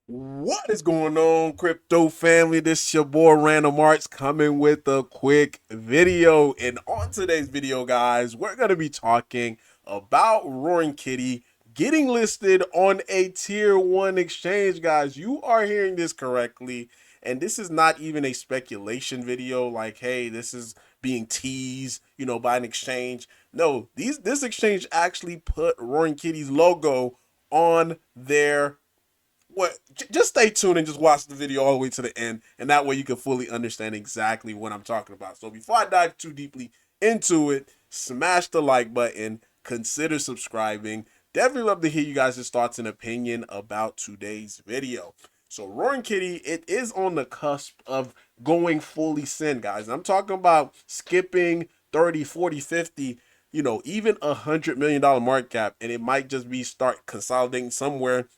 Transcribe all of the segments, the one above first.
What is going on, crypto family? This is your boy Random Arts coming with a quick video. And on today's video, guys, we're going to be talking about Roaring Kitty getting listed on a tier 1 exchange, guys. You are hearing this correctly. And this is not even a speculation video like, hey, this is being teased, by an exchange. No, this exchange actually put Roaring Kitty's logo on their what just stay tuned and just watch the video all the way to the end, and that way you can fully understand exactly what I'm talking about. So before I dive too deeply into it, smash the like button, consider subscribing. Definitely love to hear you guys' thoughts and opinion about today's video. So Roaring Kitty, it is on the cusp of going fully sin, guys. I'm talking about skipping 30, 40, 50, even $100 million market cap, and it might just be start consolidating somewhere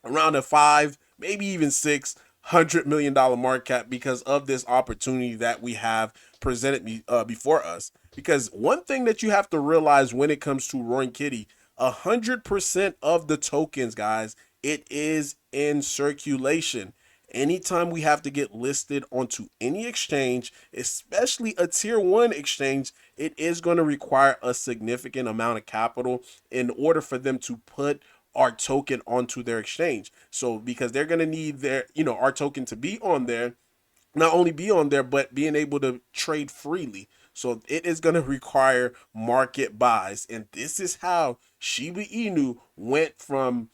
around a five, maybe even $600 million market cap because of this opportunity that we have presented before us. Because one thing that you have to realize when it comes to Roaring Kitty, 100% of the tokens, guys, it is in circulation. Anytime we have to get listed onto any exchange, especially a tier 1 exchange, it is going to require a significant amount of capital in order for them to put our token onto their exchange. So because they're going to need our token to be on there, not only be on there, but being able to trade freely. So it is going to require market buys. And this is how Shiba Inu went from,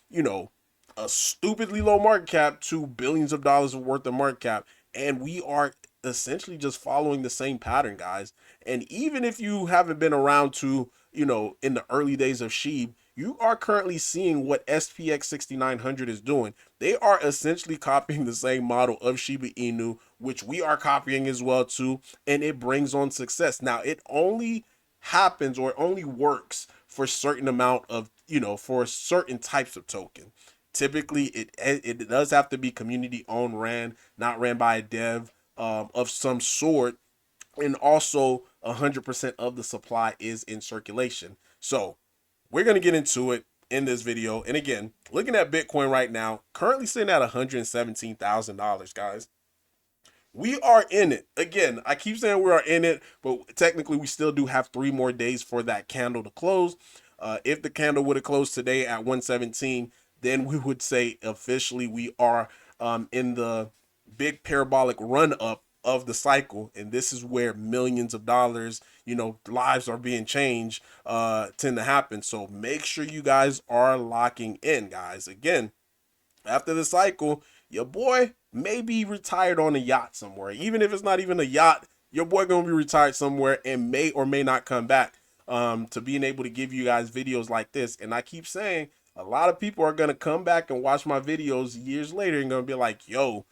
a stupidly low market cap to billions of dollars worth of market cap. And we are essentially just following the same pattern, guys. And even if you haven't been around to, in the early days of SHIB, you are currently seeing what SPX 6900 is doing. They are essentially copying the same model of Shiba Inu, which we are copying as well too, and it brings on success. Now, it only happens or it only works for a certain amount of, for certain types of token. Typically, it does have to be community owned, ran, not ran by a dev of some sort, and also 100% of the supply is in circulation. So we're going to get into it in this video. And again, looking at Bitcoin right now, currently sitting at $117,000, guys. We are in it. Again, I keep saying we are in it, but technically we still do have 3 more days for that candle to close. If the candle would have closed today at 117, then we would say officially we are in the big parabolic run up of the cycle, and this is where millions of dollars, lives are being changed, tend to happen. So make sure you guys are locking in, guys. Again, after the cycle, your boy may be retired on a yacht somewhere. Even if it's not even a yacht, your boy gonna be retired somewhere and may or may not come back to being able to give you guys videos like this. And I keep saying a lot of people are gonna come back and watch my videos years later and gonna be like, yo,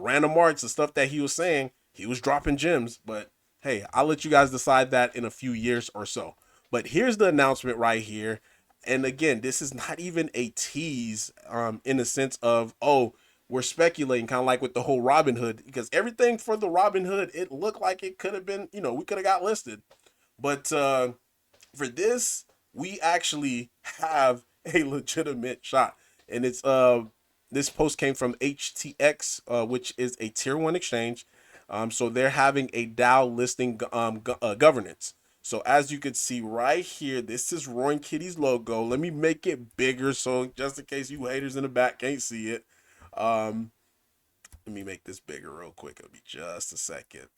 Random Arts, the stuff that he was saying, he was dropping gems. But hey, I'll let you guys decide that in a few years or so. But here's the announcement right here. And again, this is not even a tease in the sense of, oh, we're speculating, kind of like with the whole Robin Hood, because everything for the Robin Hood, it looked like it could have been, we could have got listed. But for this, we actually have a legitimate shot. And it's this post came from HTX, which is a tier 1 exchange. So they're having a DAO listing governance. So as you can see right here, this is Roaring Kitty's logo. Let me make it bigger so just in case you haters in the back can't see it. Um, Let me make this bigger real quick. It'll be just a second.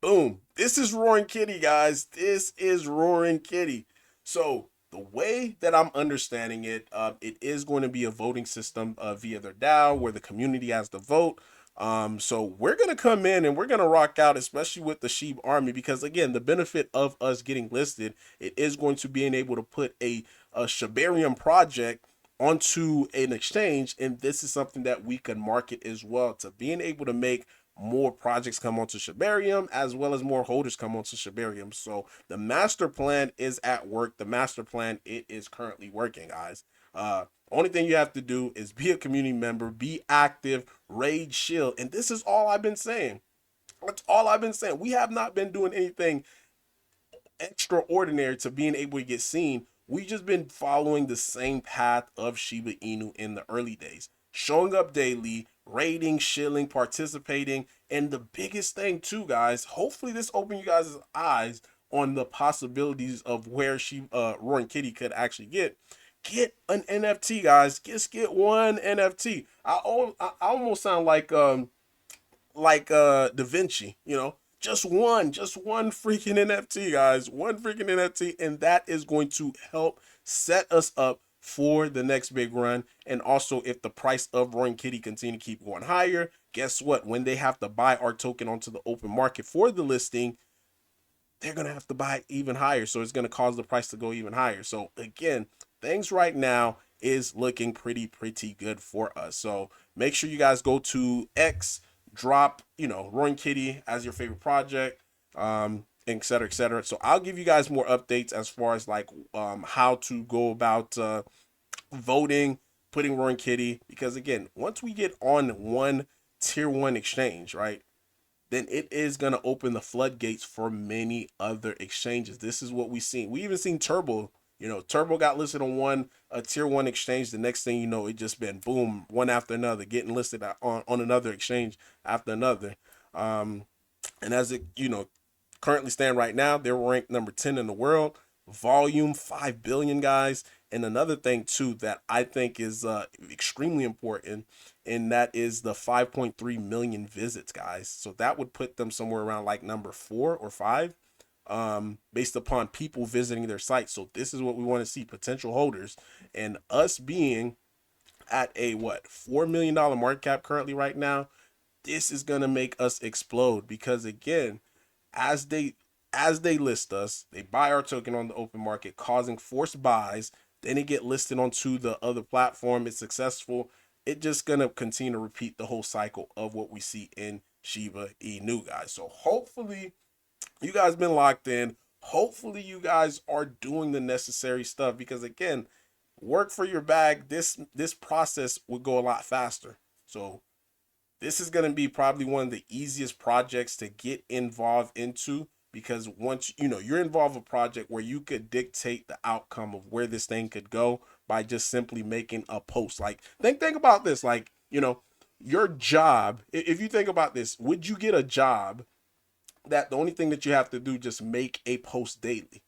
Boom. This is Roaring Kitty, guys. This is Roaring Kitty. So the way that I'm understanding it, it is going to be a voting system via their DAO where the community has to vote. So we're gonna come in and we're gonna rock out, especially with the Sheep Army, because again, the benefit of us getting listed, it is going to being able to put a Shibarium project onto an exchange, and this is something that we can market as well to being able to make more projects come onto Shibarium as well as more holders come onto Shibarium. So the master plan is at work. The master plan, it is currently working, guys. Only thing you have to do is be a community member, be active, raid, shield, and this is all I've been saying. That's all I've been saying. We have not been doing anything extraordinary to being able to get seen. we just been following the same path of Shiba Inu in the early days, showing up daily, raiding, shilling, participating, and the biggest thing too, guys. Hopefully, this opened you guys' eyes on the possibilities of where Roaring Kitty could actually get an NFT, guys. Just get one NFT. I almost sound like Da Vinci, just one freaking NFT, guys. One freaking NFT, and that is going to help set us up for the next big run. And also, if the price of Roaring Kitty continue to keep going higher, guess what? When they have to buy our token onto the open market for the listing, they're going to have to buy even higher. So it's going to cause the price to go even higher. So again, things right now is looking pretty good for us. So make sure you guys go to X, drop, Roaring Kitty as your favorite project, et cetera, et cetera. So I'll give you guys more updates as far as like how to go about voting, putting Roaring Kitty, because again, once we get on one tier one exchange, right, then it is going to open the floodgates for many other exchanges. This is what we've seen. We even seen Turbo. Turbo got listed on a tier one exchange. The next thing you know, it just been boom, one after another, getting listed on another exchange after another. And as it, currently stand right now, they're ranked number 10 in the world. Volume 5 billion, guys. And another thing too that I think is extremely important, and that is the 5.3 million visits, guys. So that would put them somewhere around like number 4 or 5, based upon people visiting their site. So this is what we want to see: potential holders, and us being at a $4 million market cap currently right now. This is gonna make us explode, because again, as they list us, they buy our token on the open market, causing forced buys. Then it get listed onto the other platform. It's successful. It just gonna continue to repeat the whole cycle of what we see in Shiba Inu, guys. So hopefully you guys been locked in. Hopefully you guys are doing the necessary stuff, because again, work for your bag. This process would go a lot faster. So this is going to be probably one of the easiest projects to get involved into, because once you're involved with a project where you could dictate the outcome of where this thing could go by just simply making a post. Like think about this, like your job. If you think about this, would you get a job that the only thing that you have to do just make a post daily,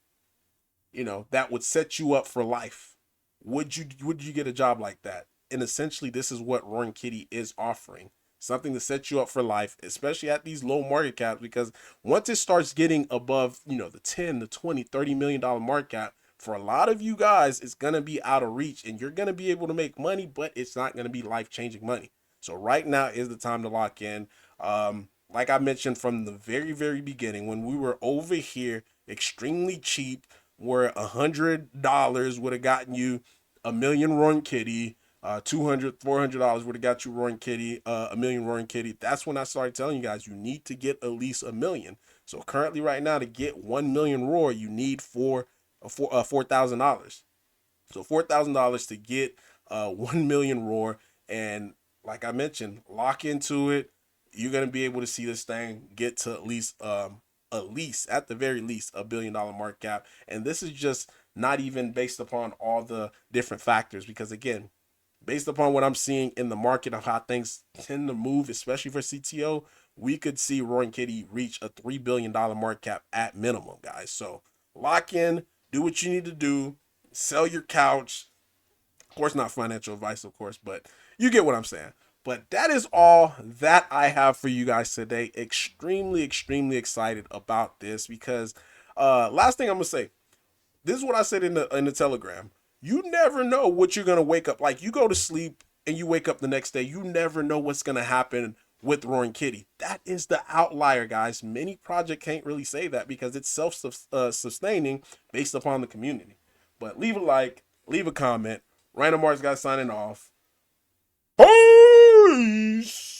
that would set you up for life? Would you get a job like that? And essentially this is what Roaring Kitty is offering: something to set you up for life, especially at these low market caps, because once it starts getting above, the 10, the 20, $30 million market cap, for a lot of you guys, it's going to be out of reach, and you're going to be able to make money, but it's not going to be life-changing money. So right now is the time to lock in. Like I mentioned from the very beginning, when we were over here extremely cheap, where $100 would have gotten you a million Roaring Kitty, $200, $400 would have got you Roaring Kitty, a million Roaring Kitty. That's when I started telling you guys you need to get at least a million. So currently right now, to get 1 million roar, you need $4,000. So $4,000 to get 1 million roar. And like I mentioned, lock into it. You're gonna be able to see this thing get to at least at the very least $1 billion market cap. And this is just not even based upon all the different factors, because again, based upon what I'm seeing in the market of how things tend to move, especially for CTO, we could see Roaring Kitty reach a $3 billion market cap at minimum, guys. So lock in, do what you need to do, sell your couch. Of course, not financial advice, of course, but you get what I'm saying. But that is all that I have for you guys today. Extremely excited about this, because last thing I'm gonna say, this is what I said in the Telegram. You never know what you're gonna wake up. Like, you go to sleep and you wake up the next day, you never know what's gonna happen with Roaring Kitty. That is the outlier, guys. Many projects can't really say that, because it's self-sustaining based upon the community. But leave a like, leave a comment. Random Arts guys signing off. Peace.